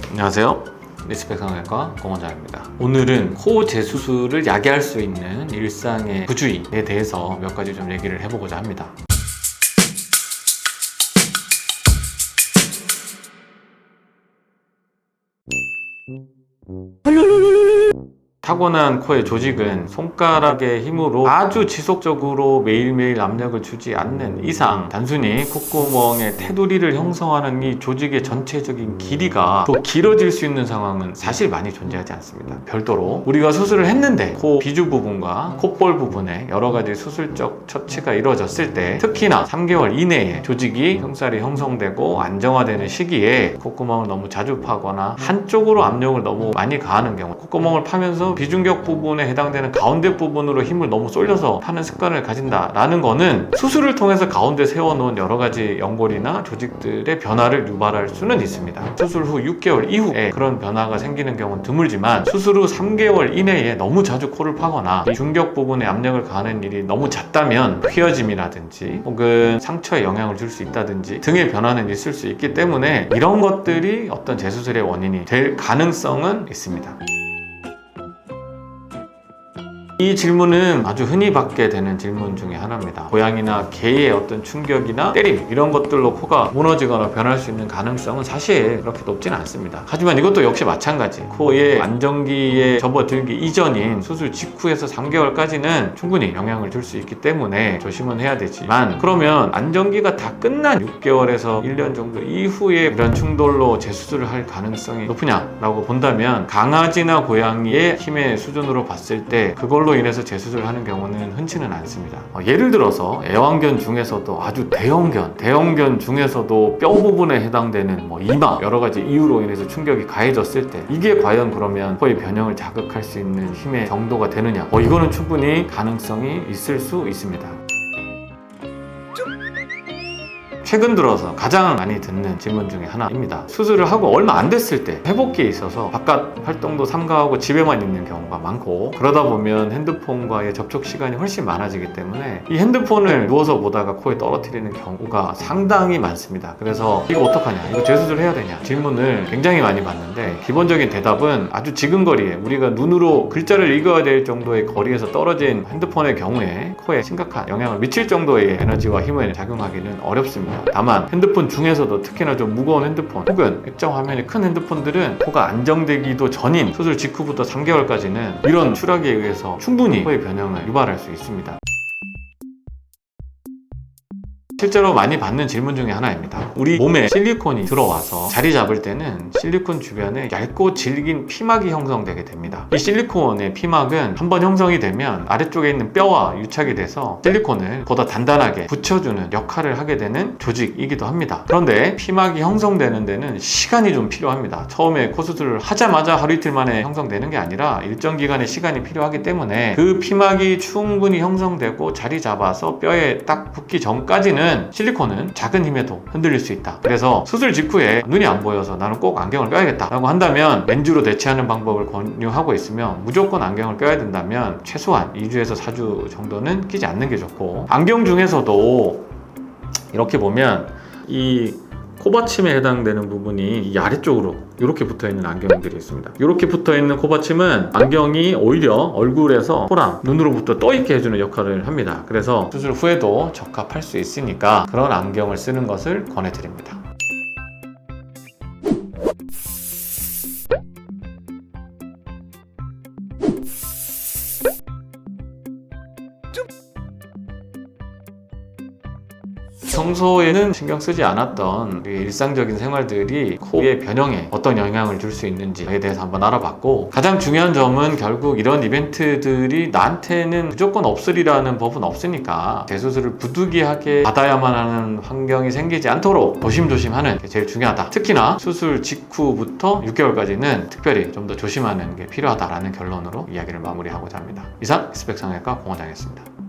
안녕하세요. 리스펙 성형외과 공원장입니다. 오늘은 코 재수술을 야기할 수 있는 일상의 부주의에 대해서 몇 가지 좀 얘기를 해보고자 합니다. 타고난 코의 조직은 손가락의 힘으로 아주 지속적으로 매일매일 압력을 주지 않는 이상 단순히 콧구멍에 테두리를 형성하는 이 조직의 전체적인 길이가 더 길어질 수 있는 상황은 사실 많이 존재하지 않습니다. 별도로 우리가 수술을 했는데 코 비주 부분과 콧볼 부분에 여러 가지 수술적 처치가 이루어졌을 때 특히나 3개월 이내에 조직이 흉살이 형성되고 안정화되는 시기에 콧구멍을 너무 자주 파거나 한쪽으로 압력을 너무 많이 가하는 경우, 콧구멍을 파면서 비중격 부분에 해당되는 가운데 부분으로 힘을 너무 쏠려서 파는 습관을 가진다라는 거는 수술을 통해서 가운데 세워놓은 여러 가지 연골이나 조직들의 변화를 유발할 수는 있습니다. 수술 후 6개월 이후에 그런 변화가 생기는 경우는 드물지만 수술 후 3개월 이내에 너무 자주 코를 파거나 중격 부분에 압력을 가하는 일이 너무 잦다면 휘어짐이라든지 혹은 상처에 영향을 줄 수 있다든지 등의 변화는 있을 수 있기 때문에 이런 것들이 어떤 재수술의 원인이 될 가능성은 있습니다. 이 질문은 아주 흔히 받게 되는 질문 중에 하나입니다. 고양이나 개의 어떤 충격이나 때림 이런 것들로 코가 무너지거나 변할 수 있는 가능성은 사실 그렇게 높지는 않습니다. 하지만 이것도 역시 마찬가지, 코의 안정기에 접어들기 이전인 수술 직후에서 3개월까지는 충분히 영향을 줄 수 있기 때문에 조심은 해야 되지만, 그러면 안정기가 다 끝난 6개월에서 1년 정도 이후에 이런 충돌로 재수술을 할 가능성이 높으냐라고 본다면 강아지나 고양이의 힘의 수준으로 봤을 때 그걸로 인해서 재수술을 하는 경우는 흔치는 않습니다. 예를 들어서 애완견 중에서도 아주 대형견 중에서도 뼈 부분에 해당되는 이마 여러 가지 이유로 인해서 충격이 가해졌을 때 이게 과연 그러면 코의 변형을 자극할 수 있는 힘의 정도가 되느냐, 이거는 충분히 가능성이 있을 수 있습니다. 최근 들어서 가장 많이 듣는 질문 중에 하나입니다. 수술을 하고 얼마 안 됐을 때 회복기에 있어서 바깥 활동도 삼가하고 집에만 있는 경우가 많고, 그러다 보면 핸드폰과의 접촉 시간이 훨씬 많아지기 때문에 이 핸드폰을 누워서 보다가 코에 떨어뜨리는 경우가 상당히 많습니다. 그래서 이거 어떡하냐, 이거 재수술 해야 되냐 질문을 굉장히 많이 받는데, 기본적인 대답은 아주 지근거리에 우리가 눈으로 글자를 읽어야 될 정도의 거리에서 떨어진 핸드폰의 경우에 코에 심각한 영향을 미칠 정도의 에너지와 힘을 작용하기는 어렵습니다. 다만 핸드폰 중에서도 특히나 좀 무거운 핸드폰 혹은 액정 화면이 큰 핸드폰들은 코가 안정되기도 전인 수술 직후부터 3개월까지는 이런 추락에 의해서 충분히 코의 변형을 유발할 수 있습니다. 실제로 많이 받는 질문 중에 하나입니다. 우리 몸에 실리콘이 들어와서 자리 잡을 때는 실리콘 주변에 얇고 질긴 피막이 형성되게 됩니다. 이 실리콘의 피막은 한번 형성이 되면 아래쪽에 있는 뼈와 유착이 돼서 실리콘을 보다 단단하게 붙여주는 역할을 하게 되는 조직이기도 합니다. 그런데 피막이 형성되는 데는 시간이 좀 필요합니다. 처음에 코 수술을 하자마자 하루 이틀 만에 형성되는 게 아니라 일정 기간의 시간이 필요하기 때문에 그 피막이 충분히 형성되고 자리 잡아서 뼈에 딱 붙기 전까지는 실리콘은 작은 힘에도 흔들릴 수 있다. 그래서 수술 직후에 눈이 안 보여서 나는 꼭 안경을 껴야겠다 라고 한다면 렌즈로 대체하는 방법을 권유하고 있으며, 무조건 안경을 껴야 된다면 최소한 2주에서 4주 정도는 끼지 않는 게 좋고, 안경 중에서도 이렇게 보면 이 코받침에 해당되는 부분이 이 아래쪽으로 이렇게 붙어있는 안경들이 있습니다. 이렇게 붙어있는 코받침은 안경이 오히려 얼굴에서 코랑 눈으로부터 떠있게 해주는 역할을 합니다. 그래서 수술 후에도 적합할 수 있으니까 그런 안경을 쓰는 것을 권해드립니다. 평소에는 신경 쓰지 않았던 일상적인 생활들이 코의 변형에 어떤 영향을 줄 수 있는지에 대해서 한번 알아봤고, 가장 중요한 점은 결국 이런 이벤트들이 나한테는 무조건 없으리라는 법은 없으니까 재수술을 부득이하게 받아야만 하는 환경이 생기지 않도록 조심조심하는 게 제일 중요하다. 특히나 수술 직후부터 6개월까지는 특별히 좀 더 조심하는 게 필요하다라는 결론으로 이야기를 마무리하고자 합니다. 이상 리스펙 성형외과 공원장이었습니다.